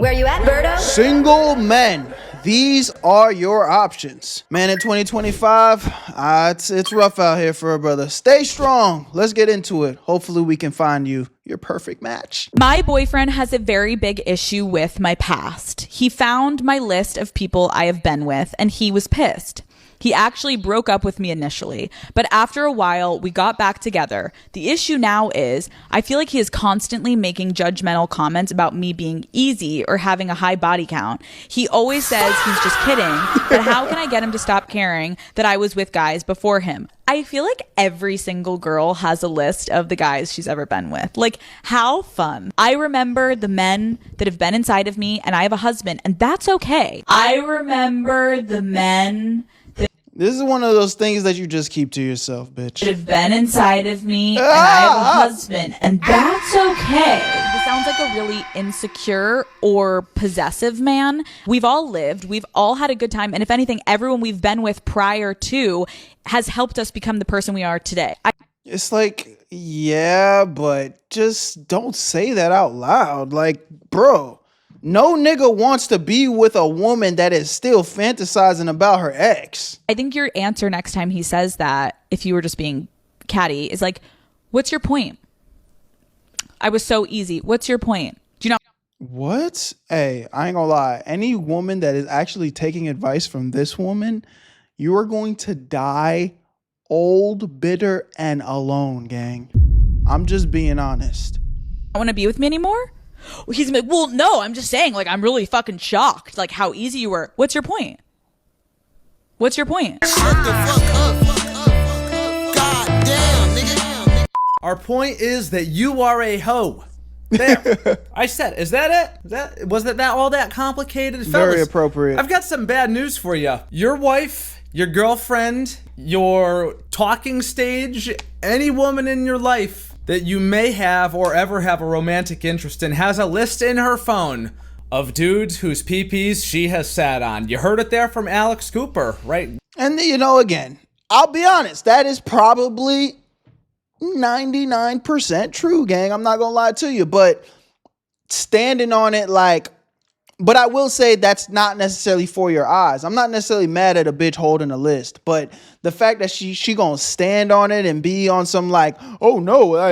Where you at, Berto? Single men. These are your options. Man, in 2025, it's rough out here for a brother. Stay strong. Let's get into it. Hopefully we can find you your perfect match. My boyfriend has a very big issue with my past. He found my list of people I have been with and he was pissed. He actually broke up with me initially, but after a while, we got back together. The issue now is, I feel like he is constantly making judgmental comments about me being easy or having a high body count. He always says he's just kidding, but how can I get him to stop caring that I was with guys before him? I feel like every single girl has a list of the guys she's ever been with. Like, how fun. I remember the men that have been inside of me, and I have a husband, and that's okay. I remember the men This is one of those things that you just keep to yourself, bitch. have been inside of me, and I have a husband, and that's okay. This sounds like a really insecure or possessive man. We've all lived, we've all had a good time, and if anything, everyone we've been with prior to has helped us become the person we are today. It's like, yeah, but just don't say that out loud. Like, bro, no nigga wants to be with a woman that is still fantasizing about her ex. I think your answer next time he says that, if you were just being catty, is like, what's your point? I was so easy. What's your point? Do you know? What? Hey, I ain't gonna lie. Any woman that is actually taking advice from this woman, you are going to die old, bitter, and alone, gang. I'm just being honest. I want to be with me anymore? He's like, well, no, I'm just saying, like, I'm really fucking shocked, like, how easy you were. What's your point? What's your point? Our point is that you are a hoe. There. I said, is that it? Was that all that complicated? Very Fellas, appropriate. I've got some bad news for you. Your wife, your girlfriend, your talking stage, any woman in your life that you may have or ever have a romantic interest in has a list in her phone of dudes whose PPs she has sat on. You heard it there from Alex Cooper, right? And you know, again, I'll be honest, that is probably 99% true, gang. I'm not gonna lie to you, but standing on it, like, but I will say that's not necessarily for your eyes. I'm not necessarily mad at a bitch holding a list, but the fact that she gonna stand on it and be on some like, oh no, what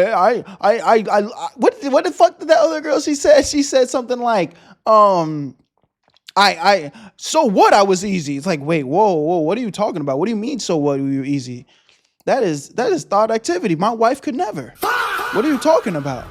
the fuck did that other girl she said? She said something like, so what? I was easy. It's like, wait, whoa, what are you talking about? What do you mean? So what? Were you easy? That is thought activity. My wife could never. What are you talking about?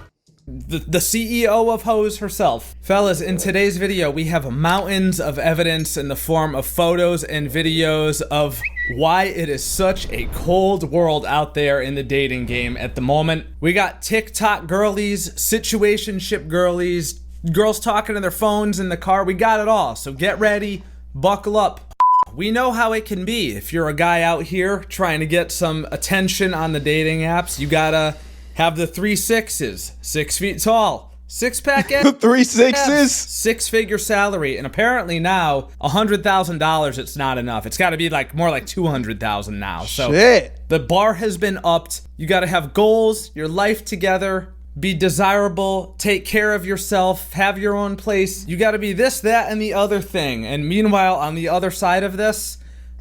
The CEO of hoes herself. Fellas, in today's video, we have mountains of evidence in the form of photos and videos of why it is such a cold world out there in the dating game at the moment. We got TikTok girlies, situationship girlies, girls talking to their phones in the car. We got it all. So get ready, buckle up. We know how it can be. If you're a guy out here trying to get some attention on the dating apps, you gotta have the 3 6s, 6 feet tall, 6-pack abs, 3 6s, 6-figure salary, and apparently now $100,000. It's not enough. It's got to be like more like $200,000 now. So shit. The bar has been upped. You got to have goals, your life together, be desirable, take care of yourself, have your own place. You got to be this, that, and the other thing. And meanwhile, on the other side of this,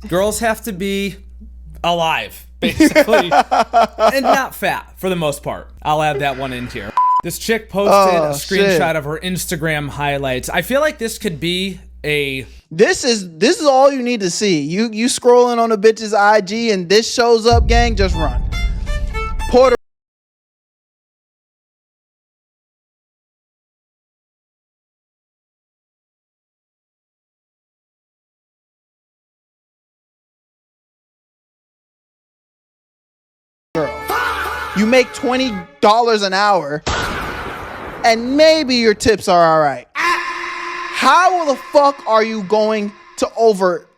girls have to be alive. Basically, and not fat for the most part. I'll add that one in here. This chick posted a screenshot of her Instagram highlights. I feel like this could be a... This is all you need to see. You scrolling on a bitch's IG and this shows up, gang, just run. Puerto You make $20 an hour, and maybe your tips are all right. How the fuck are you going to over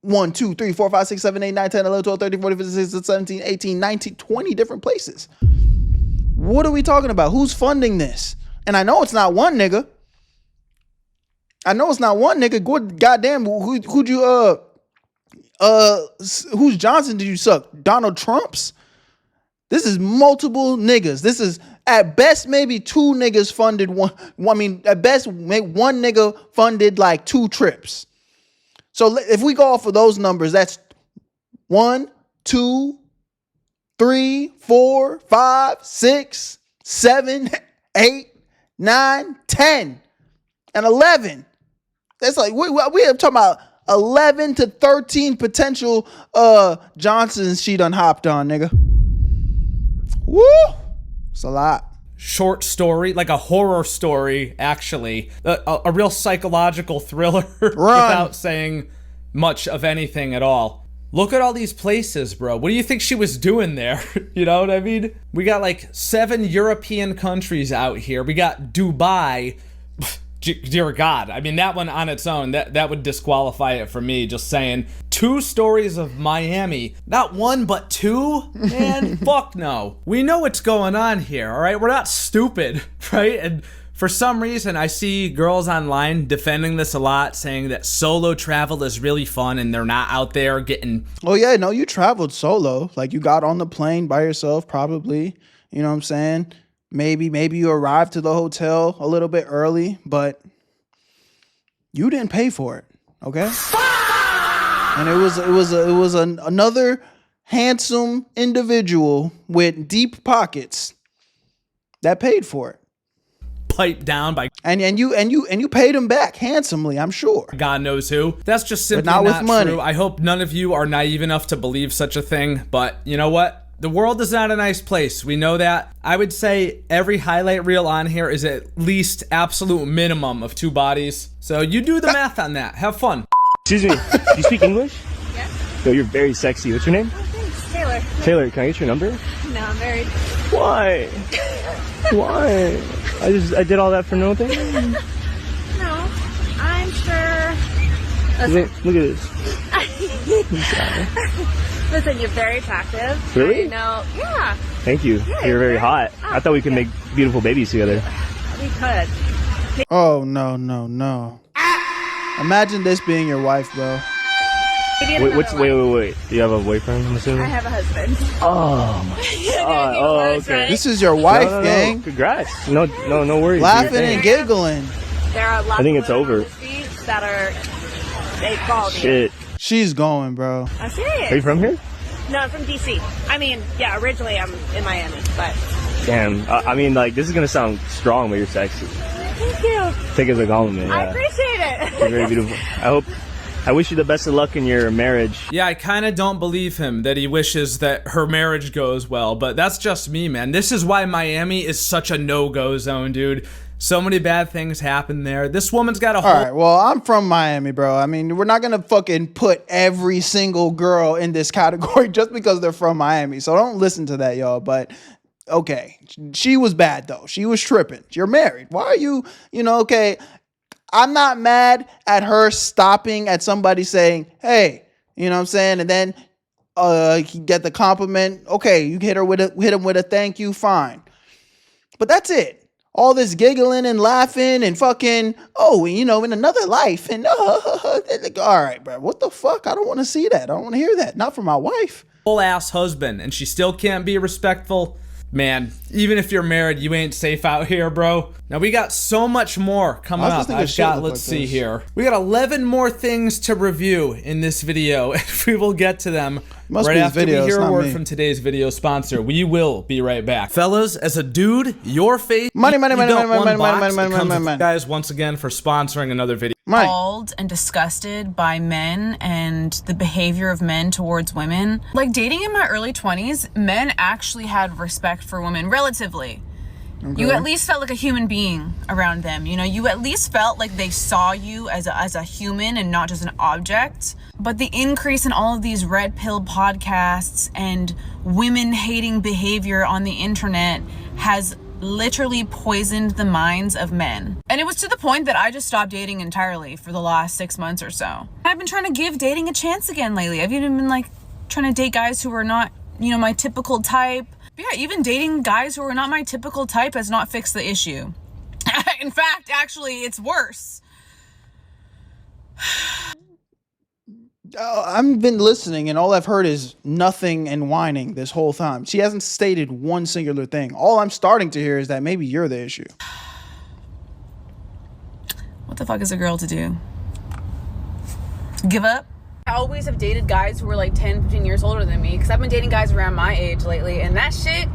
1, 2, 3, 4, 5, 6, 7, 8, 9, 10, 11, 12, 13, 14, 15, 16, 17, 18, 19, 20 different places? What are we talking about? Who's funding this? And I know it's not one nigga. Good goddamn, who'd you whose Johnson did you suck? Donald Trump's? This is multiple niggas. This is at best maybe two niggas funded one. I mean, at best, one nigga funded like 2 trips. So if we go off of those numbers, that's 1, 2, 3, 4, 5, 6, 7, 8, 9, 10, and 11. That's like we are talking about 11 to 13 potential Johnsons she done hopped on, nigga. Woo! It's a lot. Short story, like a horror story, actually. A real psychological thriller without saying much of anything at all. Look at all these places, bro. What do you think she was doing there? You know what I mean? We got like 7 European countries out here. We got Dubai. Dear God. I mean, that one on its own, that would disqualify it for me. Just saying. 2 stories of Miami. Not 1, but 2? Man, fuck no. We know what's going on here, all right? We're not stupid, right? And for some reason, I see girls online defending this a lot, saying that solo travel is really fun and they're not out there getting... Oh, yeah, no, you traveled solo. Like, you got on the plane by yourself, probably. You know what I'm saying? Maybe you arrived to the hotel a little bit early, but you didn't pay for it, okay? And it was another handsome individual with deep pockets that paid for it. Piped down by and you paid him back handsomely, I'm sure. God knows who. That's just simply not with money. True. I hope none of you are naive enough to believe such a thing, but you know what? The world is not a nice place. We know that. I would say every highlight reel on here is at least absolute minimum of 2 bodies. So you do the math on that. Have fun. Excuse me, do you speak English? Yes. No, you're very sexy. What's your name? Oh, thanks. Taylor. Taylor, can I get your number? No, I'm married. Why? Why? I did all that for nothing? No, I'm sure. Look at this. Listen, you're very attractive. Really? I know. Yeah, Thank you. Yeah, You're very you're hot. very- I thought we could make beautiful babies together. we could. Oh, no. Imagine this being your wife, bro. Maybe in Wait, another wait. life. Do you have a boyfriend, I'm assuming? I have a husband. Oh, my God. Oh, okay. This is your wife, No. gang. Congrats. No worries. Laughing You're and saying. giggling. There are lots I think of it's women over. on the streets that are quality. Shit. She's going, bro. I'm serious. Are you from here? No, I'm from DC. I mean, yeah, originally I'm in Miami, but Damn. I mean, like, this is going to sound strong, but you're sexy. thank you. Take it as a compliment. I Yeah. appreciate it. You're very beautiful. I wish you the best of luck in your marriage. Yeah, I kind of don't believe him that he wishes that her marriage goes well, but that's just me, man. This is why Miami is such a no-go zone, dude. So many bad things happen there. This woman's got a whole... All right, well, I'm from Miami, bro. I mean, we're not going to fucking put every single girl in this category just because they're from Miami. So don't listen to that, y'all. But, okay, she was bad, though. She was tripping. You're married. Why are you, okay, I'm not mad at her stopping at somebody saying, hey, you know what I'm saying? And then get the compliment. Okay, you hit him with a thank you, fine. But that's it. All this giggling and laughing and fucking, in another life. And all right, bro, what the fuck? I don't want to see that. I don't want to hear that. Not from my wife. Whole ass husband, and she still can't be respectful. Man, even if you're married, you ain't safe out here, bro. Now we got so much more coming Why does up. this nigga I've shit got, look let's like see this? here. We got 11 more things to review in this video, and we will get to them Must right be his after video, we it's hear a not word me. from today's video sponsor. We will be right back. Fellas, as a dude, your face... Money. Guys, once again, for sponsoring another video. Mike. Appalled and disgusted by men and the behavior of men towards women. Like, dating in my early 20s, men actually had respect for women, relatively. Okay. You at least felt like a human being around them. You at least felt like they saw you as a human and not just an object. But the increase in all of these red pill podcasts and women hating behavior on the internet has literally poisoned the minds of men. And it was to the point that I just stopped dating entirely for the last 6 months or so. I've been trying to give dating a chance again lately. I've even been trying to date guys who are not, my typical type. But yeah, even dating guys who are not my typical type has not fixed the issue. In fact, actually, it's worse. I've been listening, and all I've heard is nothing and whining this whole time. She hasn't stated one singular thing. All I'm starting to hear is that maybe you're the issue. What the fuck is a girl to do? Give up? I always have dated guys who were like 10, 15 years older than me, because I've been dating guys around my age lately, and that shit,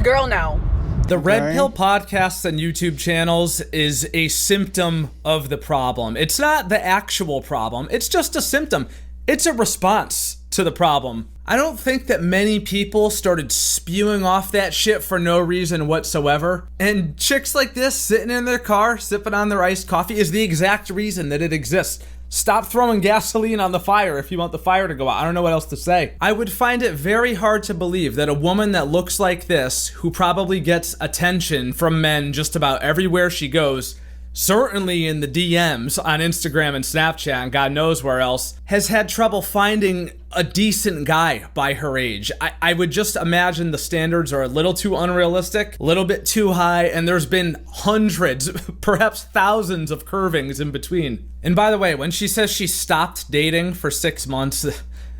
girl, no. The Red Pill podcasts and YouTube channels is a symptom of the problem. It's not the actual problem. It's just a symptom. It's a response to the problem. I don't think that many people started spewing off that shit for no reason whatsoever. And chicks like this sitting in their car, sipping on their iced coffee is the exact reason that it exists. Stop throwing gasoline on the fire if you want the fire to go out. I don't know what else to say. I would find it very hard to believe that a woman that looks like this, who probably gets attention from men just about everywhere she goes, certainly in the DMs on Instagram and Snapchat and God knows where else, has had trouble finding a decent guy by her age. I would just imagine the standards are a little too unrealistic, a little bit too high, and there's been hundreds, perhaps thousands of curvings in between. And by the way, when she says she stopped dating for 6 months,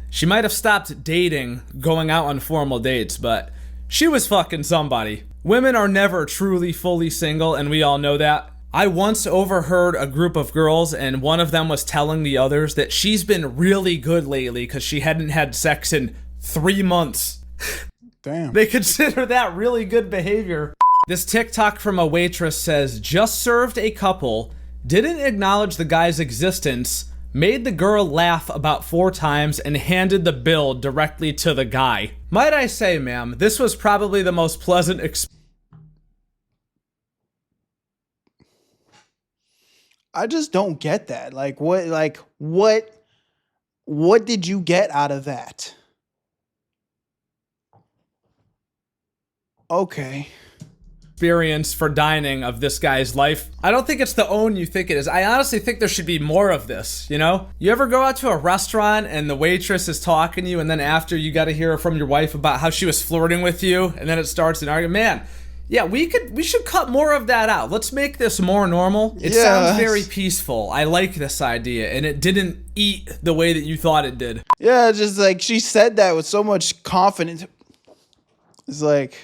she might have stopped dating, going out on formal dates, but she was fucking somebody. Women are never truly fully single, and we all know that. I once overheard a group of girls, and one of them was telling the others that she's been really good lately because she hadn't had sex in 3 months. Damn. They consider that really good behavior. This TikTok from a waitress says, just served a couple, didn't acknowledge the guy's existence, made the girl laugh about 4 times, and handed the bill directly to the guy. Might I say, ma'am, this was probably the most pleasant experience. I just don't get that. What did you get out of that? Okay. Experience for dining of this guy's life. I don't think it's the own you think it is. I honestly think there should be more of this, you know? You ever go out to a restaurant and the waitress is talking to you, and then after you got to hear from your wife about how she was flirting with you, and then it starts an argument? Man, yeah, we should cut more of that out. Let's make this more normal. It sounds very peaceful. I like this idea, and it didn't eat the way that you thought it did. Yeah, just like she said that with so much confidence. It's like,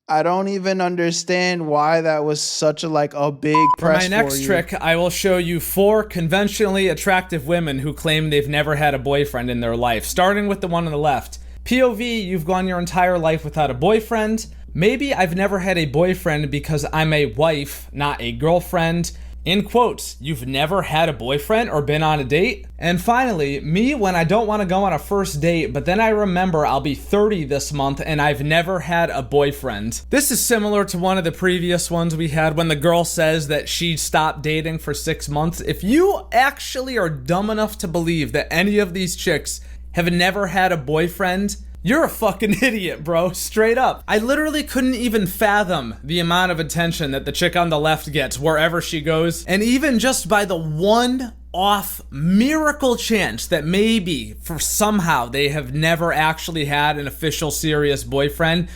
I don't even understand why that was such a big press for my next trick, I will show you 4 conventionally attractive women who claim they've never had a boyfriend in their life. Starting with the one on the left. POV, you've gone your entire life without a boyfriend. Maybe I've never had a boyfriend because I'm a wife, not a girlfriend. In quotes, you've never had a boyfriend or been on a date? And finally, me when I don't want to go on a first date, but then I remember I'll be 30 this month and I've never had a boyfriend. This is similar to one of the previous ones we had when the girl says that she stopped dating for 6 months. If you actually are dumb enough to believe that any of these chicks have never had a boyfriend, you're a fucking idiot, bro. Straight up. I literally couldn't even fathom the amount of attention that the chick on the left gets wherever she goes. And even just by the one-off miracle chance that maybe, for somehow, they have never actually had an official serious boyfriend,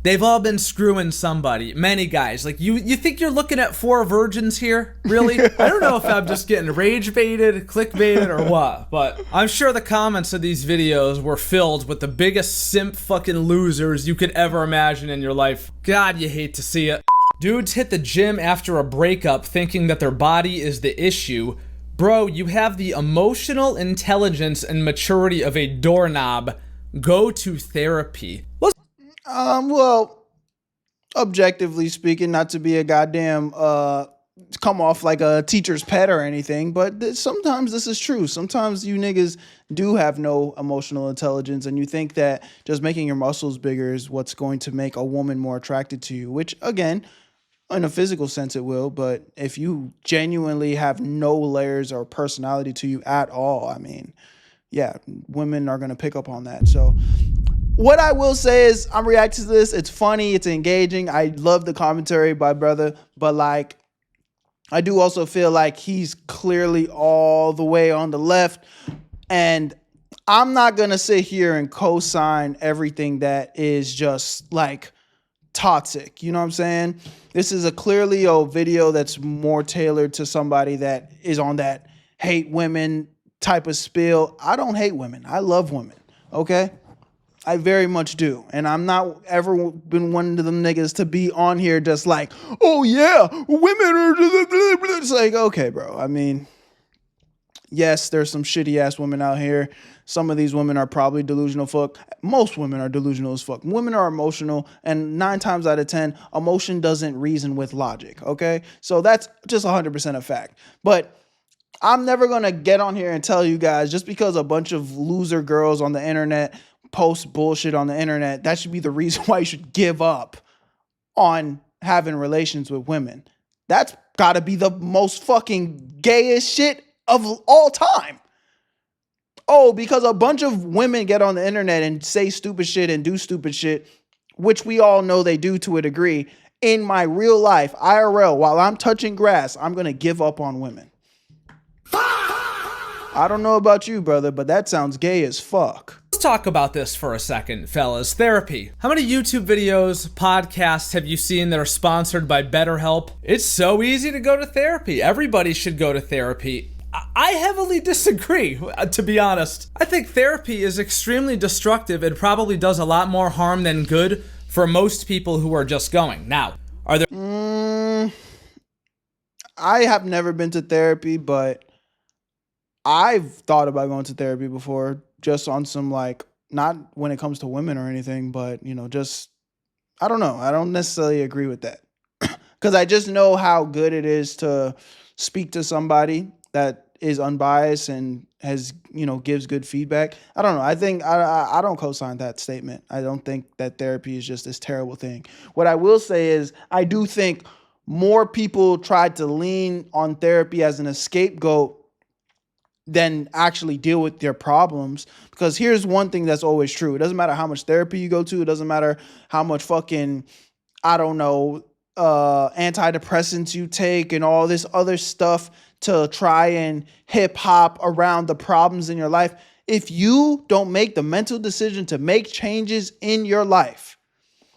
they've all been screwing somebody. Many guys. Like, you think you're looking at 4 virgins here? Really? I don't know if I'm just getting rage baited, clickbaited, or what, but I'm sure the comments of these videos were filled with the biggest simp fucking losers you could ever imagine in your life. God, you hate to see it. Dudes hit the gym after a breakup thinking that their body is the issue. Bro, you have the emotional intelligence and maturity of a doorknob. Go to therapy. Well, objectively speaking, not to be a goddamn come off like a teacher's pet or anything, but sometimes this is true. Sometimes you niggas do have no emotional intelligence, and you think that just making your muscles bigger is what's going to make a woman more attracted to you, which again, in a physical sense it will, but if you genuinely have no layers or personality to you at all, I mean, yeah, women are going to pick up on that. So what I will say is I'm reacting to this. It's funny. It's engaging. I love the commentary by brother, but I do also feel like he's clearly all the way on the left, and I'm not going to sit here and co-sign everything that is just toxic. You know what I'm saying? This is clearly a video that's more tailored to somebody that is on that hate women type of spiel. I don't hate women. I love women. Okay? I very much do. And I'm not ever been one of them niggas to be on here just like, oh yeah, women are... It's like, okay, bro. I mean, yes, there's some shitty ass women out here. Some of these women are probably delusional fuck. Most women are delusional as fuck. Women are emotional, and 9 times out of 10, emotion doesn't reason with logic, okay? So that's just 100% a fact. But I'm never going to get on here and tell you guys, just because a bunch of loser girls on the internet post bullshit on the internet, that should be the reason why you should give up on having relations with women. That's got to be the most fucking gayest shit of all time. Oh, because a bunch of women get on the internet and say stupid shit and do stupid shit, which we all know they do to a degree. In my real life, IRL, while I'm touching grass, I'm going to give up on women. I don't know about you, brother, but that sounds gay as fuck. Let's talk about this for a second, fellas. Therapy. How many YouTube videos, podcasts have you seen that are sponsored by BetterHelp? It's so easy to go to therapy. Everybody should go to therapy. I heavily disagree, to be honest. I think therapy is extremely destructive and probably does a lot more harm than good for most people who are just going. Now, are there... I have never been to therapy, but I've thought about going to therapy before, just on some, like, not when it comes to women or anything, but, you know, just, I don't know. I don't necessarily agree with that. Because I just know how good it is to speak to somebody that is unbiased and has, you know, gives good feedback. I don't know. I think I don't co-sign that statement. I don't think that therapy is just this terrible thing. What I will say is I do think more people tried to lean on therapy as an scapegoat than actually deal with their problems. Because here's one thing that's always true. It doesn't matter how much therapy you go to. It doesn't matter how much fucking, I don't know, antidepressants you take and all this other stuff to try and hip hop around the problems in your life. If you don't make the mental decision to make changes in your life,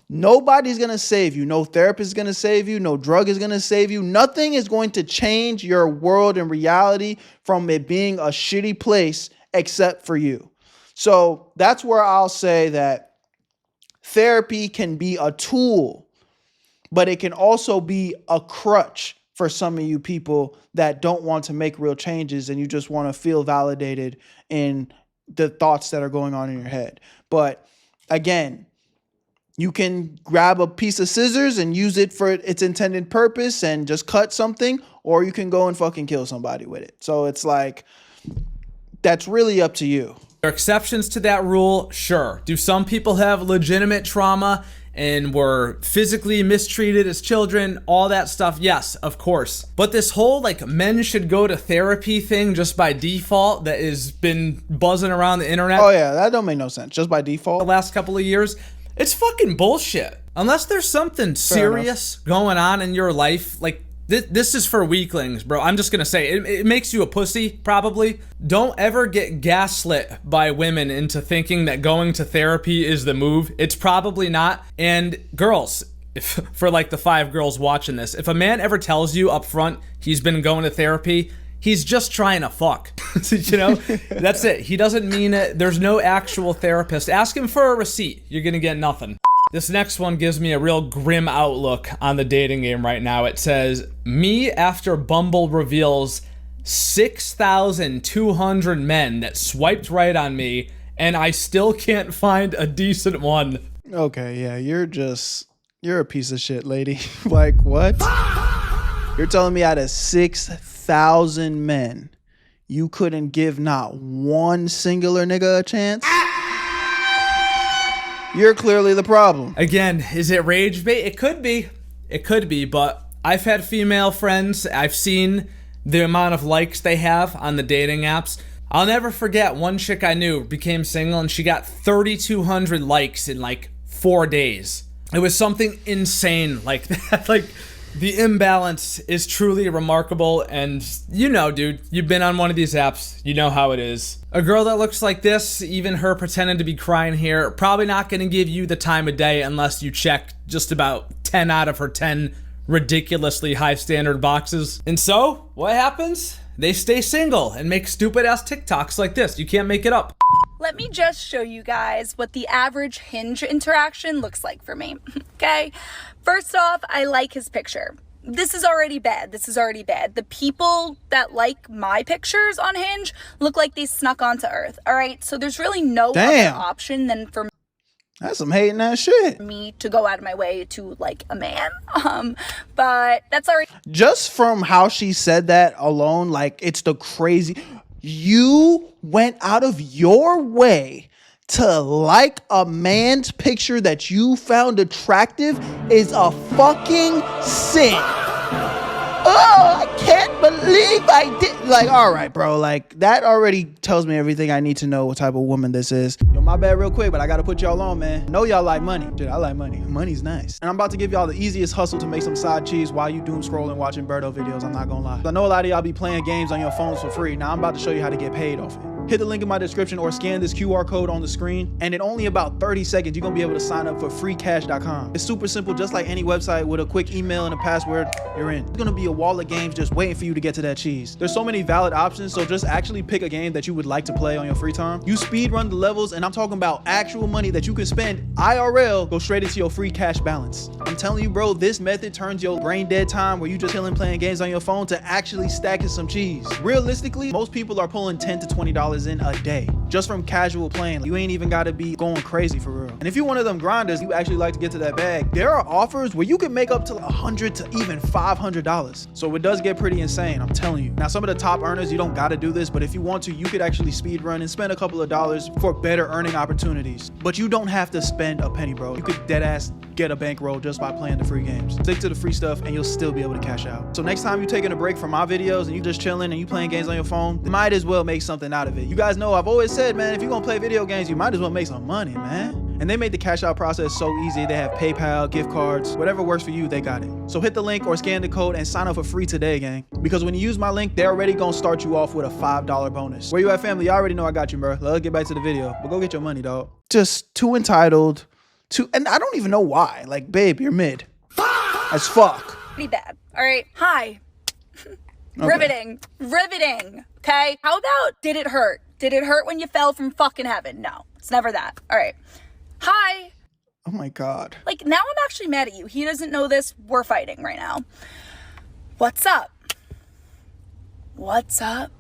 nobody's going to save you. No therapist is going to save you. No drug is going to save you. Nothing is going to change your world and reality from it being a shitty place except for you. So that's where I'll say that therapy can be a tool, but it can also be a crutch for some of you people that don't want to make real changes and you just want to feel validated in the thoughts that are going on in your head. But again, you can grab a piece of scissors and use it for its intended purpose and just cut something, or you can go and fucking kill somebody with it. So it's like, that's really up to you. There are exceptions to that rule, sure. Do some people have legitimate trauma and were physically mistreated as children, all that stuff? Yes, of course. But this whole, like, men should go to therapy thing just by default that has been buzzing around the internet. Oh yeah, that don't make no sense. Just by default. The last couple of years, it's fucking bullshit. Unless there's something serious going on in your life, like, this is for weaklings, bro. I'm just gonna say, it makes you a pussy, probably. Don't ever get gaslit by women into thinking that going to therapy is the move. It's probably not. And girls, if for like the 5 girls watching this, if a man ever tells you up front he's been going to therapy, he's just trying to fuck. You know, that's it. He doesn't mean it. There's no actual therapist. Ask him for a receipt. You're gonna get nothing. This next one gives me a real grim outlook on the dating game right now. It says, me after Bumble reveals 6,200 men that swiped right on me, and I still can't find a decent one. Okay, yeah, you're a piece of shit, lady. Like, what? You're telling me out of 6,000 men, you couldn't give not one singular nigga a chance? You're clearly the problem. Again, is it rage bait? It could be. It could be, but I've had female friends. I've seen the amount of likes they have on the dating apps. I'll never forget one chick I knew became single and she got 3,200 likes in like 4 days. It was something insane like that. Like, the imbalance is truly remarkable, and you know, dude, you've been on one of these apps, you know how it is. A girl that looks like this, even her pretending to be crying here, probably not going to give you the time of day unless you check just about 10 out of her 10 ridiculously high standard boxes. And so, what happens? They stay single and make stupid ass TikToks like this. You can't make it up. Let me just show you guys what the average Hinge interaction looks like for me, okay? First off, I like his picture. This is already bad. This is already bad. The people that like my pictures on Hinge look like they snuck onto Earth, all right? So there's really no other option than for that's some hating ass shit. me to go out of my way to like a man. But that's already Just from how she said that alone, like, it's the crazy. You went out of your way to like a man's picture that you found attractive is a fucking sin. Oh, I can't believe I did. Like, all right, bro. Like, that already tells me everything I need to know what type of woman this is. Yo, my bad real quick, but I gotta put y'all on, man. Know y'all like money. Dude, I like money. Money's nice. And I'm about to give y'all the easiest hustle to make some side cheese while you doom scrolling watching Berto videos. I'm not gonna lie. I know a lot of y'all be playing games on your phones for free. Now I'm about to show you how to get paid off it. Hit the link in my description or scan this QR code on the screen. And in only about 30 seconds, you're gonna be able to sign up for freecash.com. It's super simple, just like any website with a quick email and a password, you're in. It's gonna be a wall of games just waiting for you to get to that cheese. There's so many valid options, so just actually pick a game that you would like to play on your free time. You speed run the levels, and I'm talking about actual money that you can spend IRL, go straight into your free cash balance. I'm telling you, bro, this method turns your brain dead time where you just chilling playing games on your phone to actually stacking some cheese. Realistically, most people are pulling $10 to $20 in a day just from casual playing. You ain't even gotta be going crazy for real. And if you're one of them grinders, you actually like to get to that bag, there are offers where you can make up to $100 to even $500. So it does get pretty insane, I'm telling you. Now, some of the top earners, you don't gotta do this, but if you want to, you could actually speed run and spend a couple of dollars for better earning opportunities. But you don't have to spend a penny, bro. You could dead ass get a bankroll just by playing the free games. Stick to the free stuff and you'll still be able to cash out. So next time you're taking a break from my videos and you just chilling and you playing games on your phone, you might as well make something out of it. You guys know I've always said, man, if you're gonna play video games, you might as well make some money, man. And they made the cash out process so easy. They have PayPal, gift cards, whatever works for you, they got it. So hit the link or scan the code and sign up for free today, gang. Because when you use my link, they're already gonna start you off with a $5 bonus. Where you at, family? You already know I got you, bro. Let's get back to the video, but go get your money, dog. Just too entitled. And I don't even know why. Like, babe, you're mid as fuck. pretty bad. All right. Hi. Okay. Riveting. Okay. How about did it hurt? Did it hurt when you fell from fucking heaven? No, it's never that. All right. Hi. Oh my God. Like, now I'm actually mad at you. He doesn't know this. We're fighting right now. What's up? What's up?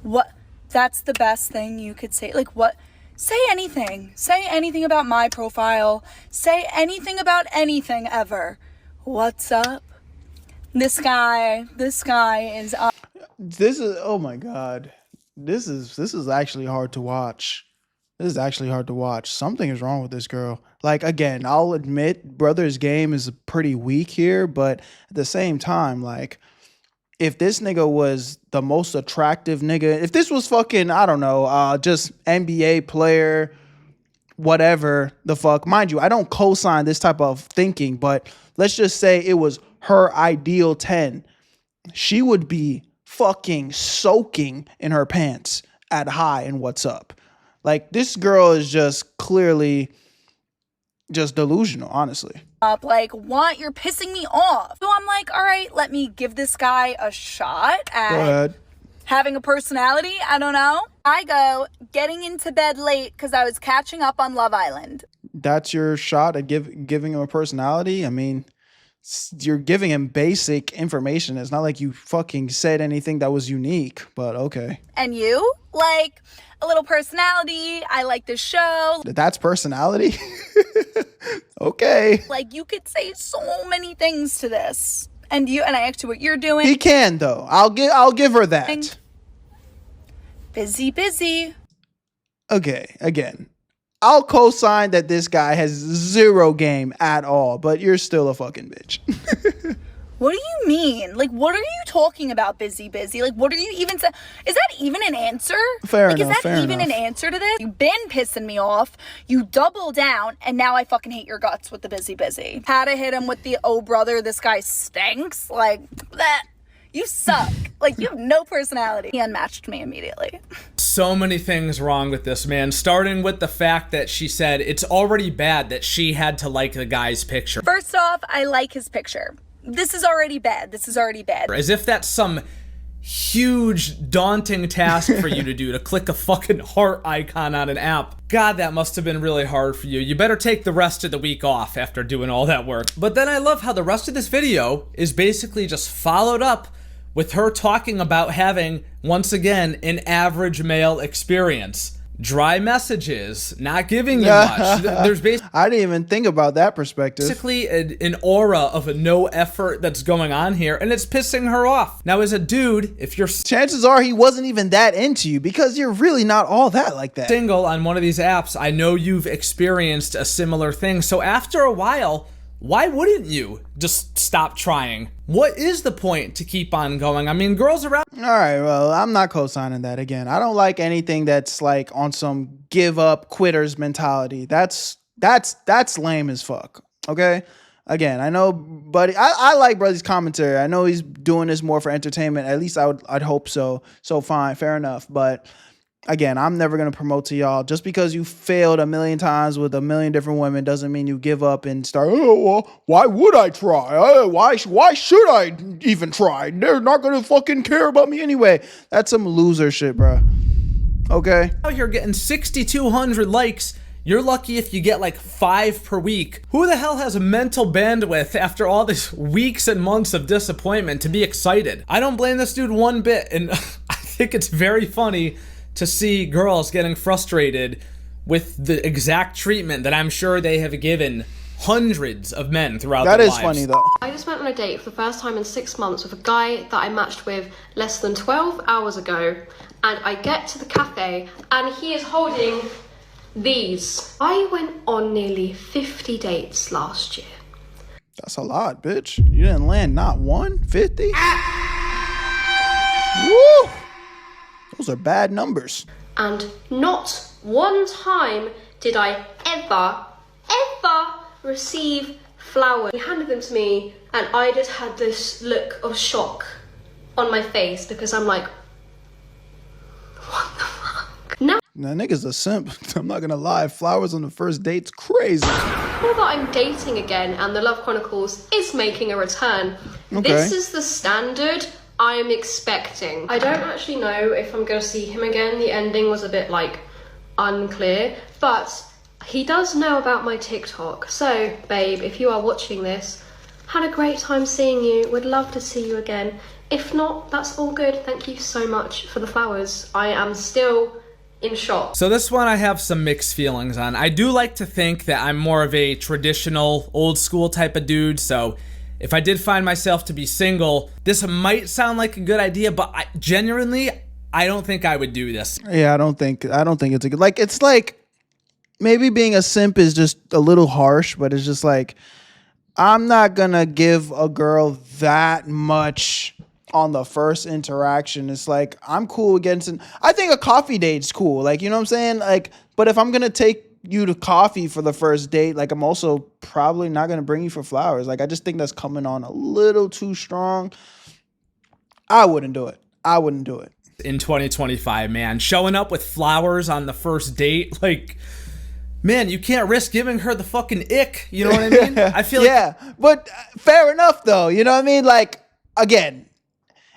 What? That's the best thing you could say. Like, what? Say anything. Say anything about my profile. Say anything about anything ever. What's up? This guy is up. This is, oh my God. This is actually hard to watch. This is actually hard to watch. Something is wrong with this girl. Like, again, I'll admit brother's game is pretty weak here, but at the same time, like, if this nigga was the most attractive nigga, if this was fucking, I don't know, just NBA player, whatever the fuck, mind you, I don't co-sign this type of thinking, but let's just say it was her ideal 10. She would be fucking soaking in her pants at high and what's up. Like, this girl is just clearly just delusional, honestly. Up, like, what? You're pissing me off. So I'm like, all right, let me give this guy a shot at having a personality. I don't know. I go getting into bed late because I was catching up on Love Island. That's your shot at giving him a personality? I mean, you're giving him basic information. It's not like you fucking said anything that was unique, but okay. And you? Like, a little personality. I like the show. That's personality? Okay. Like, you could say so many things to this. And I asked you what you're doing. He can, though. I'll give her that. Busy. Okay, again, I'll co-sign that this guy has zero game at all, but you're still a fucking bitch. What do you mean? Like, what are you talking about, busy? Like, what are you even saying? Is that even an answer? Fair enough. Is that even an answer to this? You've been pissing me off. You double down, and now I fucking hate your guts with the busy. Had to hit him with the, oh, brother, this guy stinks. Like, that. You suck. Like, you have no personality. He unmatched me immediately. So many things wrong with this, man. Starting with the fact that she said it's already bad that she had to like the guy's picture. First off, I like his picture. This is already bad. This is already bad. As if that's some huge, daunting task for you to do, to click a fucking heart icon on an app. God, that must have been really hard for you. You better take the rest of the week off after doing all that work. But then I love how the rest of this video is basically just followed up with her talking about having, once again, an average male experience. Dry messages, not giving you much. There's I didn't even think about that perspective. basically an aura of a no effort that's going on here, and it's pissing her off. Now, as a dude, if you're Chances are he wasn't even that into you because you're really not all that like that. single on one of these apps, I know you've experienced a similar thing. So after a while, why wouldn't you just stop trying? What is the point to keep on going? I mean, girls around. All right, well, I'm not co-signing that again. I don't like anything that's like on some give up quitters mentality. That's lame as fuck. Okay? Again, I know Buddy, I like Buddy's commentary. I know he's doing this more for entertainment. At least I'd hope so. So fine, fair enough. But again, I'm never going to promote to y'all. Just because you failed a million times with a million different women doesn't mean you give up and start, oh, well, why would I try? Why should I even try? They're not going to fucking care about me anyway. That's some loser shit, bro. Okay? Out here getting 6,200 likes. You're lucky if you get like 5 per week. Who the hell has mental bandwidth after all these weeks and months of disappointment to be excited? I don't blame this dude one bit, and I think it's very funny to see girls getting frustrated with the exact treatment that I'm sure they have given hundreds of men throughout their lives. That is funny though. I just went on a date for the first time in 6 months with a guy that I matched with less than 12 hours ago, and I get to the cafe and he is holding these. I went on nearly 50 dates last year. That's a lot, bitch. You didn't land not one? 50? Woo! Those are bad numbers. And not one time did I ever receive flowers. He handed them to me and I just had this look of shock on my face because I'm like, what the fuck? Now That nigga's a simp. I'm not gonna lie. Flowers on the first date's crazy. that I'm dating again and the Love Chronicles is making a return, Okay. this is the standard I'm expecting. I don't actually know if I'm gonna see him again. The ending was a bit like unclear, but he does know about my TikTok. So, babe, if you are watching this, had a great time seeing you. Would love to see you again. If not, that's all good. Thank you so much for the flowers. I am still in shock. So this one I have some mixed feelings on. I do like to think that I'm more of a traditional, old school type of dude, so if I did find myself to be single, this might sound like a good idea, but genuinely, I don't think I would do this. Yeah, I don't think it's a good, like, it's like maybe being a simp is just a little harsh, but it's just like, I'm not gonna give a girl that much on the first interaction. It's like, I'm cool against it. I think a coffee date's cool. Like, you know what I'm saying? Like, but if I'm gonna take you to coffee for the first date, like, I'm also probably not gonna bring you for flowers. Like, I just think that's coming on a little too strong. I wouldn't do it. In 2025, man, showing up with flowers on the first date, like, man, you can't risk giving her the fucking ick. You know what I mean? I feel yeah, but fair enough though. You know what I mean? Like, again,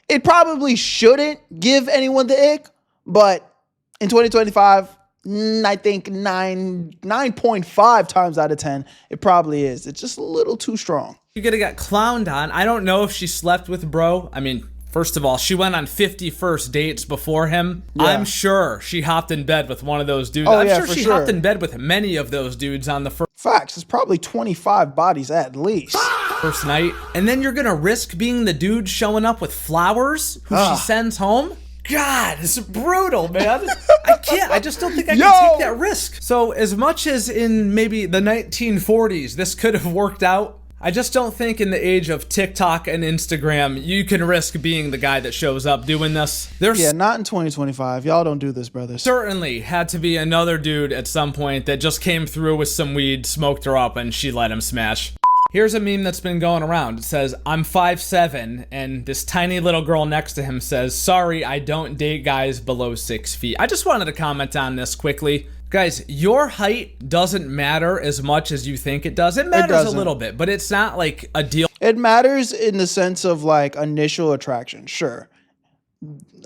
it probably shouldn't give anyone the ick, but in 2025, I think 9.5 times out of 10, it probably is. It's just a little too strong. you're gonna get clowned on. I don't know if she slept with bro. I mean, first of all, she went on 50 first dates before him. Yeah. I'm sure she hopped in bed with one of those dudes. Oh, I'm yeah, sure for she sure. hopped in bed with many of those dudes on the Facts. It's probably 25 bodies at least. first night. And then you're gonna risk being the dude showing up with flowers who she sends home? God, it's brutal, man. I can't. I just don't think I can take that risk. So as much as in maybe the 1940s this could have worked out, I just don't think in the age of TikTok and Instagram you can risk being the guy that shows up doing this. Yeah, not in 2025. Y'all don't do this, brothers. Certainly had to be another dude at some point that just came through with some weed, smoked her up, and she let him smash. Here's a meme that's been going around. It says, I'm 5'7", and this tiny little girl next to him says, sorry, I don't date guys below 6 feet. I just wanted to comment on this quickly. Guys, your height doesn't matter as much as you think it does. It matters a little bit, but it's not like a deal. It matters in the sense of like initial attraction. Sure.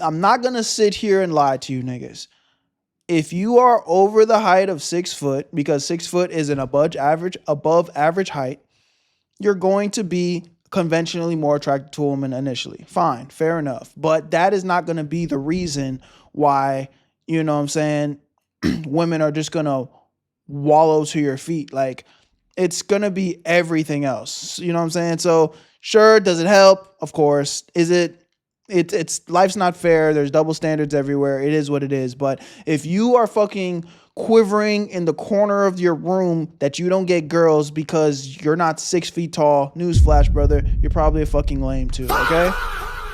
I'm not going to sit here and lie to you niggas. If you are over the height of 6 foot, because 6 foot is an above average height, you're going to be conventionally more attracted to a woman initially. Fine, fair enough. But that is not going to be the reason why, you know what I'm saying, women are just going to wallow to your feet. Like, it's going to be everything else. You know what I'm saying? So, sure, does it help? Of course. Is it? It's life's not fair. There's double standards everywhere. It is what it is. But if you are fucking quivering in the corner of your room that you don't get girls because you're not 6 feet tall, newsflash, brother, you're probably a fucking lame too, okay?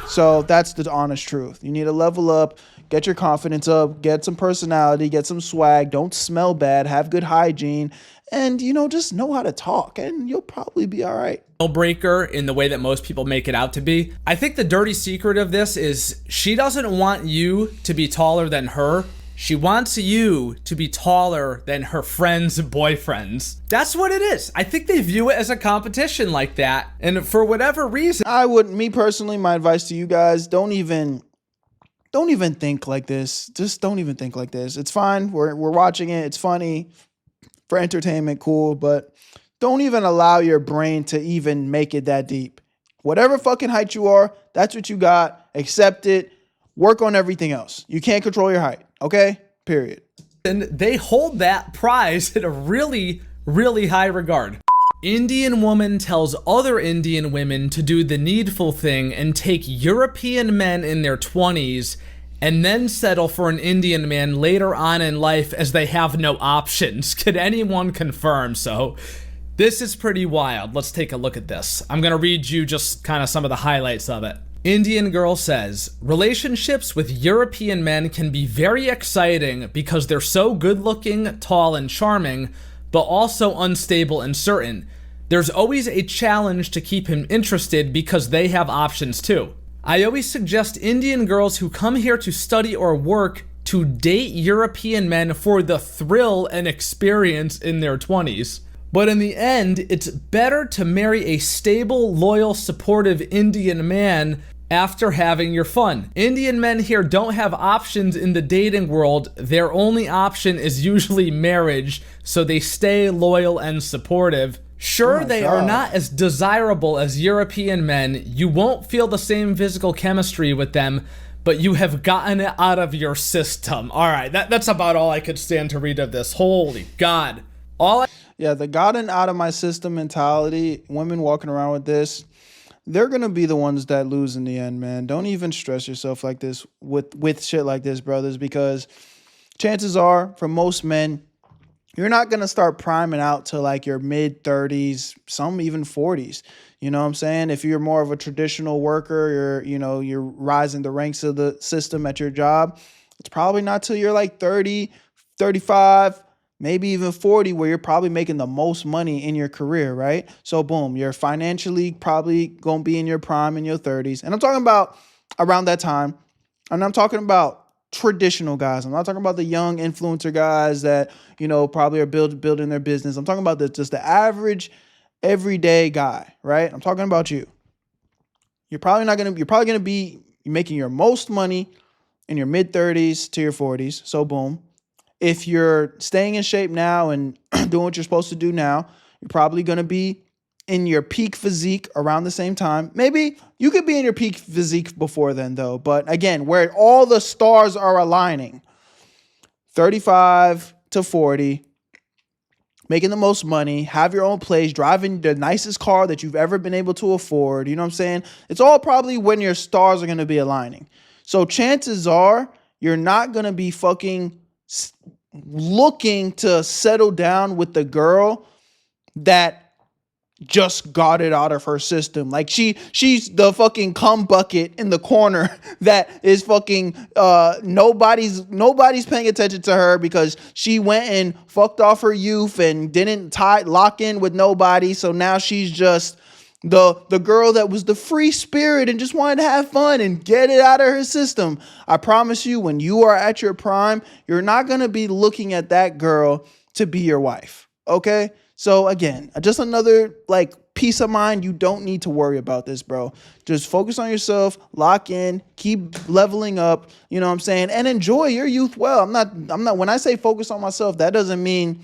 So that's the honest truth. You need to level up, get your confidence up, get some personality, get some swag, don't smell bad, have good hygiene, and, you know, just know how to talk, and you'll probably be all right. Breaker in the way that most people make it out to be. I think the dirty secret of this is she doesn't want you to be taller than her. She wants you to be taller than her friends' boyfriends. That's what it is. I think they view it as a competition like that. And for whatever reason, me personally, my advice to you guys, don't even think like this. Just don't even think like this. It's fine. We're watching it. It's funny for entertainment. Cool. But don't even allow your brain to even make it that deep. Whatever fucking height you are, that's what you got. Accept it. Work on everything else. You can't control your height. Okay? Period. And they hold that prize in a really, really high regard. Indian woman tells other Indian women to do the needful thing and take European men in their 20s and then settle for an Indian man later on in life as they have no options. Could anyone confirm? So this is pretty wild. Let's take a look at this. I'm gonna read you just kind of some of the highlights of it. Indian girl says, relationships with European men can be very exciting because they're so good looking, tall, and charming, but also unstable and certain. There's always a challenge to keep him interested because they have options too. I always suggest Indian girls who come here to study or work to date European men for the thrill and experience in their 20s. But in the end, it's better to marry a stable, loyal, supportive Indian man after having your fun. Indian men here don't have options in the dating world. Their only option is usually marriage, so they stay loyal and supportive. Sure, they are not as desirable as European men. You won't feel the same physical chemistry with them, but you have gotten it out of your system. All right, that's about all I could stand to read of this. Holy God. Yeah, the gotten out of my system mentality, women walking around with this, they're going to be the ones that lose in the end, man. Don't even stress yourself like this with shit like this, brothers, because chances are, for most men, you're not going to start priming out to like your mid 30s, some even 40s. You know what I'm saying? If you're more of a traditional worker, you're rising the ranks of the system at your job, it's probably not till you're like 30, 35, maybe even 40, where you're probably making the most money in your career, right? So boom, you're financially probably going to be in your prime in your 30s. And I'm talking about around that time. And I'm talking about traditional guys. I'm not talking about the young influencer guys that, probably are building their business. I'm talking about just the average, everyday guy, right? I'm talking about you. You're probably going to be making your most money in your mid 30s to your 40s. So boom. If you're staying in shape now and doing what you're supposed to do now, you're probably going to be in your peak physique around the same time. Maybe you could be in your peak physique before then, though. But again, where all the stars are aligning, 35 to 40, making the most money, have your own place, driving the nicest car that you've ever been able to afford. You know what I'm saying? It's all probably when your stars are going to be aligning. So chances are you're not going to be fucking looking to settle down with the girl that just got it out of her system. Like she's the fucking cum bucket in the corner that is fucking nobody's paying attention to her because she went and fucked off her youth and didn't lock in with nobody. So now she's just the girl that was the free spirit and just wanted to have fun and get it out of her system. I promise you, when you are at your prime, you're not going to be looking at that girl to be your wife. Okay? So again, just another like peace of mind, you don't need to worry about this, bro. Just focus on yourself, lock in, keep leveling up, you know what I'm saying? And enjoy your youth well. I'm not, when I say focus on myself, that doesn't mean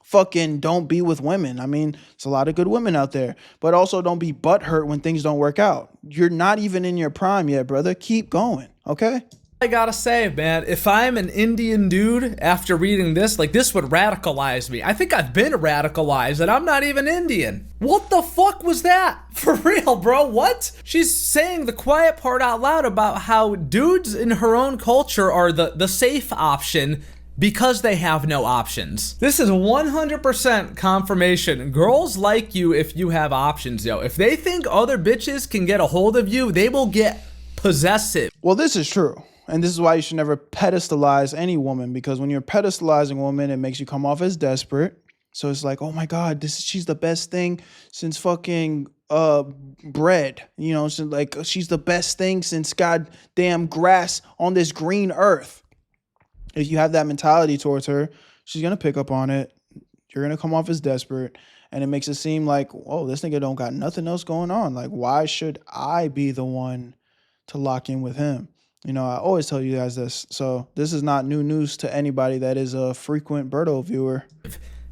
fucking don't be with women. I mean, it's a lot of good women out there, but also don't be butthurt when things don't work out. You're not even in your prime yet, brother. Keep going, okay? I gotta say, man, if I'm an Indian dude after reading this, like, this would radicalize me. I think I've been radicalized and I'm not even Indian. What the fuck was that? For real, bro, what? She's saying the quiet part out loud about how dudes in her own culture are the safe option because they have no options. This is 100% confirmation. Girls like you if you have options, yo. If they think other bitches can get a hold of you, they will get possessive. Well, this is true. And this is why you should never pedestalize any woman, because when you're pedestalizing a woman, it makes you come off as desperate. So it's like, oh my God, she's the best thing since fucking bread. You know, so like she's the best thing since goddamn grass on this green earth. If you have that mentality towards her, she's gonna pick up on it. You're gonna come off as desperate, and it makes it seem like, oh, this nigga don't got nothing else going on. Like, why should I be the one to lock in with him? You know, I always tell you guys this. So this is not new news to anybody that is a frequent Berto viewer.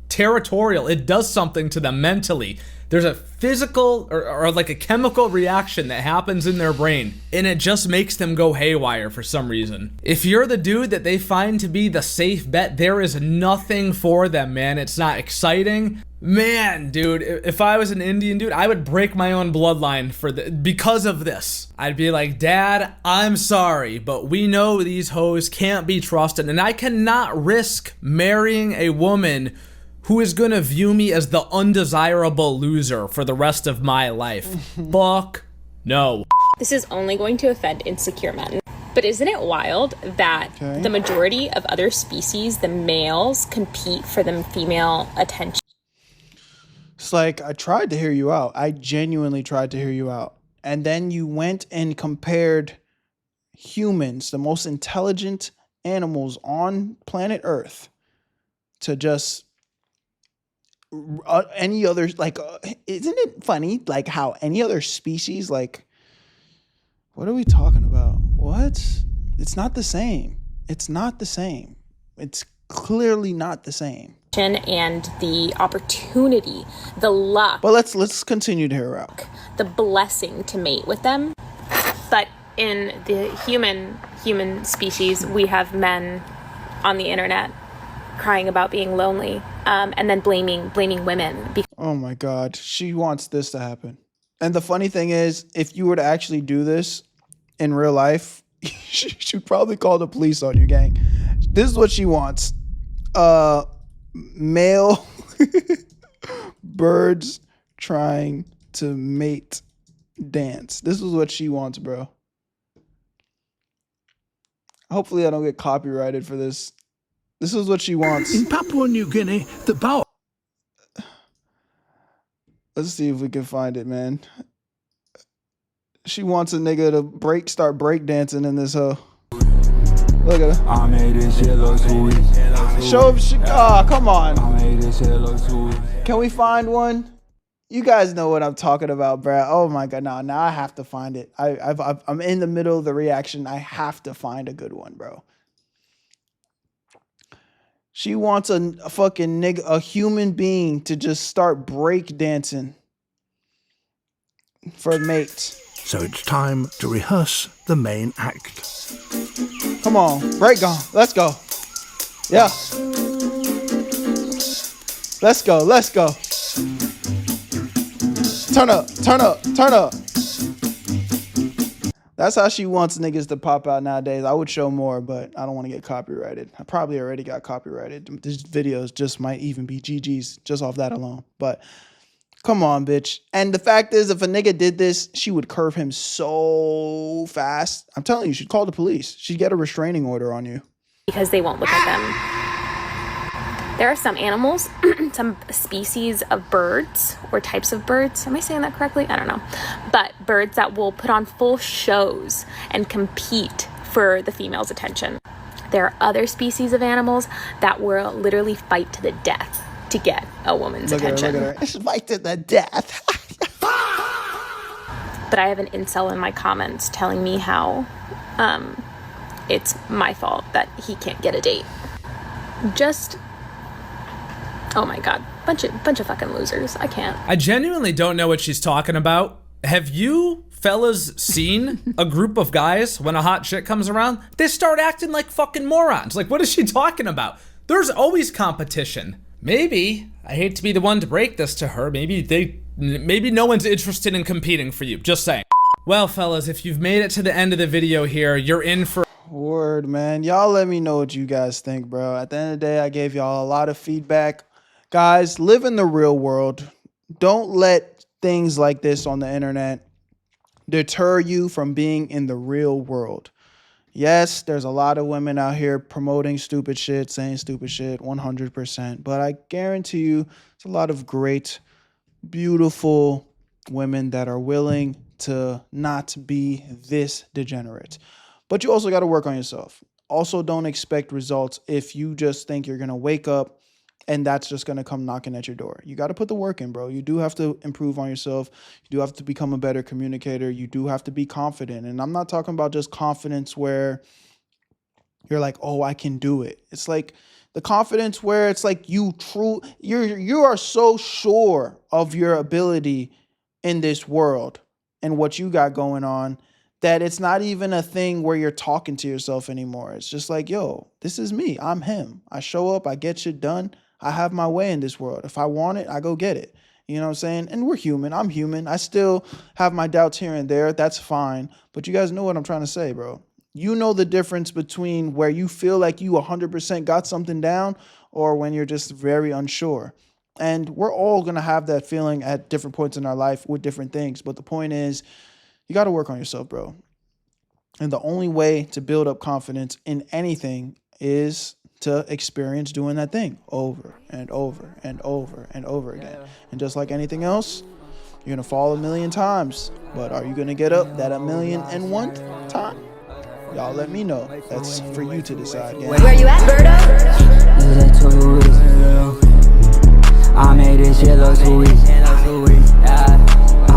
Territorial. It does something to them mentally. There's a physical or like a chemical reaction that happens in their brain, and it just makes them go haywire for some reason. If you're the dude that they find to be the safe bet, there is nothing for them, man. It's not exciting. Man, dude, if I was an Indian dude, I would break my own bloodline because of this. I'd be like, Dad, I'm sorry, but we know these hoes can't be trusted, and I cannot risk marrying a woman who is gonna view me as the undesirable loser for the rest of my life. Fuck no. This is only going to offend insecure men. But isn't it wild that the majority of other species, the males, compete for the female attention? It's like, I tried to hear you out. I genuinely tried to hear you out. And then you went and compared humans, the most intelligent animals on planet Earth, to just any other, like, isn't it funny, like, how any other species, like, what are we talking about? What? It's not the same. It's not the same. It's clearly not the same. And the opportunity, the luck. But let's continue to hear her out. The blessing to mate with them. But in the human species, we have men on the internet crying about being lonely, and then blaming women. Oh my God, she wants this to happen. And the funny thing is, if you were to actually do this in real life, she'd probably call the police on you, gang. This is what she wants. Male birds trying to mate dance. This is what she wants, bro. Hopefully I don't get copyrighted for this. This is what she wants. In Papua New Guinea, the bow. Let's see if we can find it, man. She wants a nigga to start break dancing in this hoe. Look at her. I made this yellow sweet. Show up. Oh, come on. I made this yellow sweet. Can we find one? You guys know what I'm talking about, bruh. Oh my God, now I have to find it. I'm in the middle of the reaction. I have to find a good one, bro. She wants a fucking nigga, a human being, to just start break dancing for a mate. So it's time to rehearse the main act. Come on, break on. Let's go. Yeah. Let's go. Let's go. Turn up, turn up, turn up. That's how she wants niggas to pop out nowadays. I would show more, but I don't want to get copyrighted. I probably already got copyrighted. These videos just might even be GG's just off that alone. But come on, bitch. And the fact is, if a nigga did this, she would curve him so fast. I'm telling you, she'd call the police. She'd get a restraining order on you. Because they won't look at them. There are some animals, some species of birds or types of birds. Am I saying that correctly? I don't know. But birds that will put on full shows and compete for the female's attention. There are other species of animals that will literally fight to the death to to get a woman's attention. Look at her. It's like to the death. But I have an incel in my comments telling me how it's my fault that he can't get a date. Just, oh my god, bunch of fucking losers. I can't. I genuinely don't know what she's talking about. Have you fellas seen a group of guys when a hot chick comes around? They start acting like fucking morons. Like, what is she talking about? There's always competition. Maybe, I hate to be the one to break this to her, maybe no one's interested in competing for you. Just saying. Well, fellas, if you've made it to the end of the video here, you're in for... Word, man. Y'all let me know what you guys think, bro. At the end of the day, I gave y'all a lot of feedback. Guys, live in the real world. Don't let things like this on the internet deter you from being in the real world. Yes, there's a lot of women out here promoting stupid shit, saying stupid shit, 100%. But I guarantee you, there's a lot of great, beautiful women that are willing to not be this degenerate. But you also got to work on yourself. Also, don't expect results if you just think you're going to wake up and that's just going to come knocking at your door. You got to put the work in, bro. You do have to improve on yourself. You do have to become a better communicator. You do have to be confident. And I'm not talking about just confidence where you're like, oh, I can do it. It's like the confidence where it's like you are so sure of your ability in this world and what you got going on that it's not even a thing where you're talking to yourself anymore. It's just like, yo, this is me. I'm him. I show up. I get shit done. I have my way in this world. If I want it, I go get it. You know what I'm saying? And we're human. I'm human. I still have my doubts here and there. That's fine. But you guys know what I'm trying to say, bro. You know the difference between where you feel like you 100% got something down or when you're just very unsure. And we're all going to have that feeling at different points in our life with different things. But the point is, you got to work on yourself, bro. And the only way to build up confidence in anything is to experience doing that thing over and over and over and over again. And just like anything else, you're going to fall 1,000,000 times. But are you going to get up that 1,000,001 time? Y'all let me know. That's for you to decide. Yeah. Where you at, Berto? I made this shit look sweet.